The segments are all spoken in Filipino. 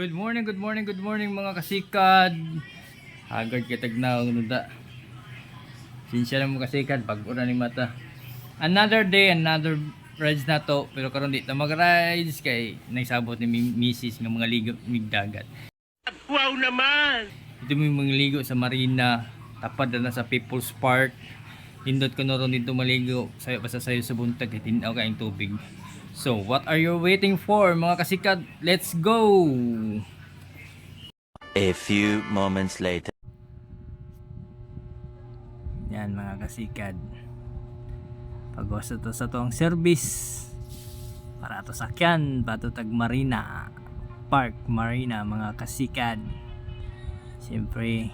Good morning, good morning, good morning mga kasikad. Hagard kitag na nuda. Sinsya na mo kasikad pag una ni mata. Another day, another rides na to. Pero karon di ta mag-rides kay nagsabot ni Mrs. ng mga ligo migdagat. Wow naman! Ito may mga ligo sa marina. Tapad na sa People's Park. Indot ko noron dito maligo. Sayo pa sa sayo sa buntag. Tinaw ka yung tubig. So, what are you waiting for mga kasikad? Let's go! A few moments later. Yan mga kasikad. Pagwas to sa toong service para to sakyan patutag Marina Park Marina mga kasikad. Siyempre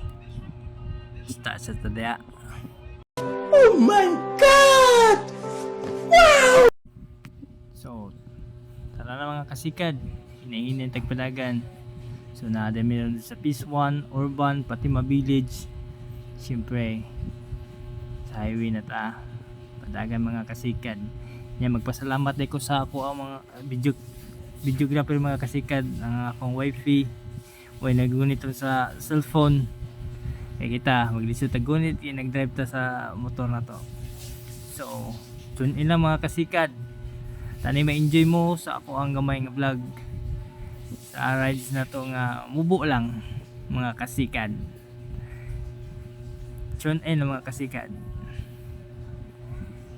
start sa tadya. Oh my God! Wow! So tara na mga kasikad, hinahinay tagpadagan. So naadami na sa Peace 1, Urban, Patima Village. Siyempre sa highway na ta padagan mga kasikad. Yan, magpasalamat din ko sa ako ang mga videographer mga kasikad, ang akong wifi way nagunit sa cellphone kay kita maglisod tagunit yung nagdrive ta sa motor na to. So tune in lang mga kasikad, tani ma-enjoy mo sa ako ang gamay nga vlog sa rides na to nga mubo lang mga kasikad. Tune in mga kasikad.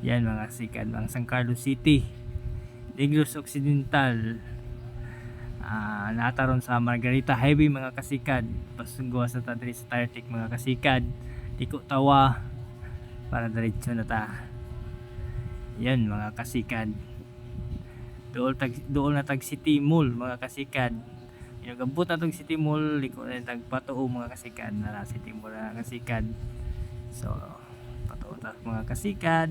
Yan mga kasikad, ang San Carlos City, Negros Occidental, nataron sa Margarita Highway mga kasikad. Pasunggo sa tadri sa Tartic mga kasikad, Tiko Tawa para diretso na ta. Yan mga kasikad, dool na tag City Mall mga kasikad. Inagabot na tag City Mall, liko na tag Patuo mga kasikad, na City Mall mga kasikad. So Patuo ta mga kasikad.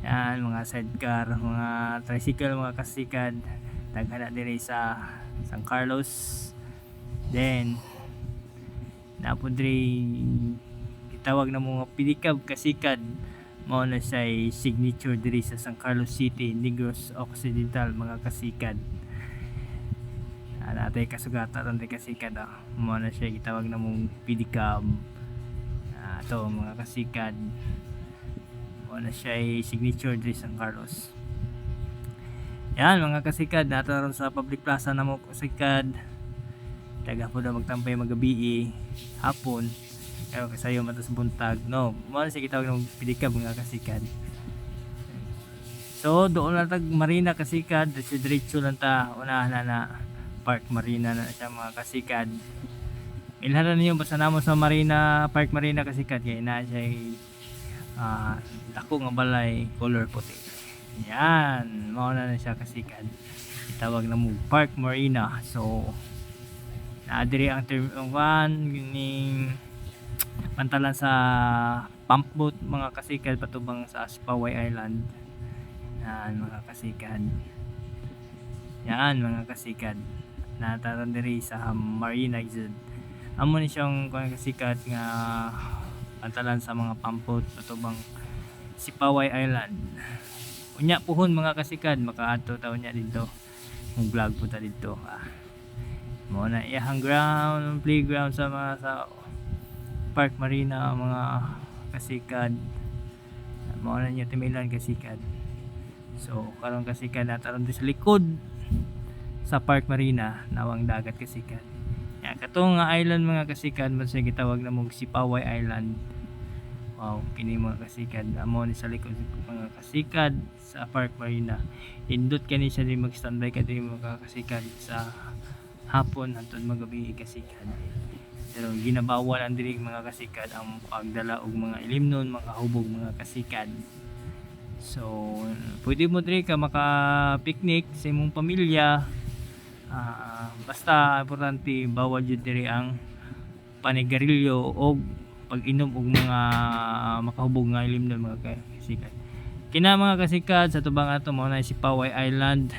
Yan mga sidecar, mga tricycle mga kasikad, daghana diri sa San Carlos. Then napudri gitawag na mga pilikab kasikad, mao na siya signature diri sa San Carlos City, Negros Occidental mga kasikad. Natay kasugatan ron kasikad, mao na siya gitawag na mong pilikab. Ito mga kasikad, na siya ay signature diri San Carlos. Yan mga kasikad, nataron sa public plaza na mo kasikad. Daga po na magtampay magabi hapon pero kasayo matas buntag no mo na siya gitawag ng pilikab mga kasikad. So doon na tag Marina kasikad, diretso lang ta unahan na Park Marina na siya mga kasikad. Ilhan na niyo basta namo sa Marina Park Marina kasikad kay na siya dako nga balay color puti. Yan, mao na siya kasikad, itawag na mo Park Marina. So naadiri ang term 1 ning pantalan sa pump boat mga kasikad patubang sa Spaway Island. Yan mga kasikad, yan mga kasikad, nataran diri sa Marina Exit. Amo ni siyang kasikad nga pantalan sa mga pampot patubang Sipaway Island. Unya puhon mga kasikad, makaadto taon niya dito. Ang vlog po ta dito. Mo na iyang ground, playground sa mga sa Park Marina mga kasikad. Mo na niya timilan kasikad. So karon kasikad nataron sa likod sa Park Marina nawang dagat kasikad. Ya katong island mga kasikad man siya gitawag na mong Sipaway Island. Wow, kini mga kasikad, amo ni sa likod mga kasikad sa Park Marina. Indot kani siya di magstandby ka diri mga kasikad sa hapon hangtod magabi kasikad. Pero ginabawal ang diri mga kasikad ang pagdala og mga ilimnon, mga hubog mga kasikad. So pwede mo diri ka maka-picnic sa imong pamilya. Basta importante bawal jud diri ang panigarilyo o pag-inom og mga makahubog nga ilimnon mga kasikad. Kina mga kasikad sa tubang ato mao na si Paway Island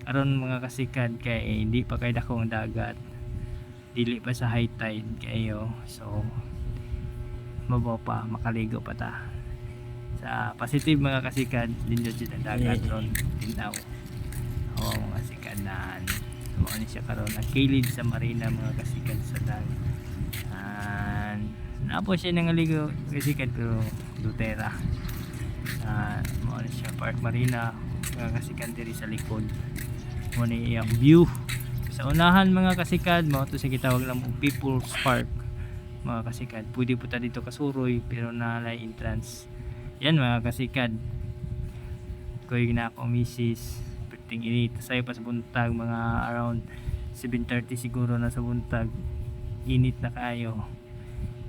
aron mga kasikad kay hindi pa kay dako ang dagat, dili pa sa high tide kayo. So mabaw pa, makaligo pa ta sa positive mga kasikad. Lindot jud ang dagat ron tinaw. Mga kasikadan. mo ni siya karon nagkilid sa marina mga kasikan sa dagat. Napo siya nangaligo kasikan pero Dutera. Mo ni siya Park Marina mga kasikan diri sa likod. Mo ni iyang view. Sa unahan mga kasikan mo to sa gitawag lang og People's Park mga kasikan. Pwede po ta dito kasuroy pero nalay entrance. Yan mga kasikan. Koy na ako misis perting init sayo pa sa buntag mga around 7:30 siguro na sa buntag init na kayo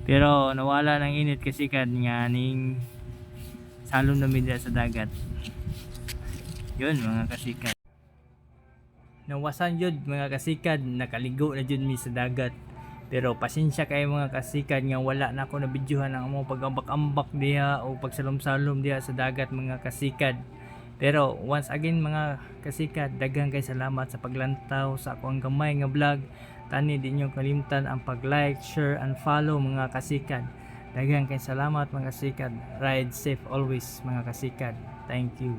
pero nawala ng init kasi kad nga ning salon na midya sa dagat yun mga kasikan nawasan yun mga kasikan nakaligo na jud mi sa dagat pero pasensya kayo mga kasikan nga wala na ako na videohan ang mga pag-ambak-ambak diha o pagsalom-salom diha sa dagat mga kasikan. Pero once again mga kasikat, daghang kay salamat sa paglantaw sa akong gamay nga vlog. Tani di nyo kalimtan ang pag-like, share and follow mga kasikat. Daghang kay salamat mga kasikat. Ride safe always mga kasikat. Thank you.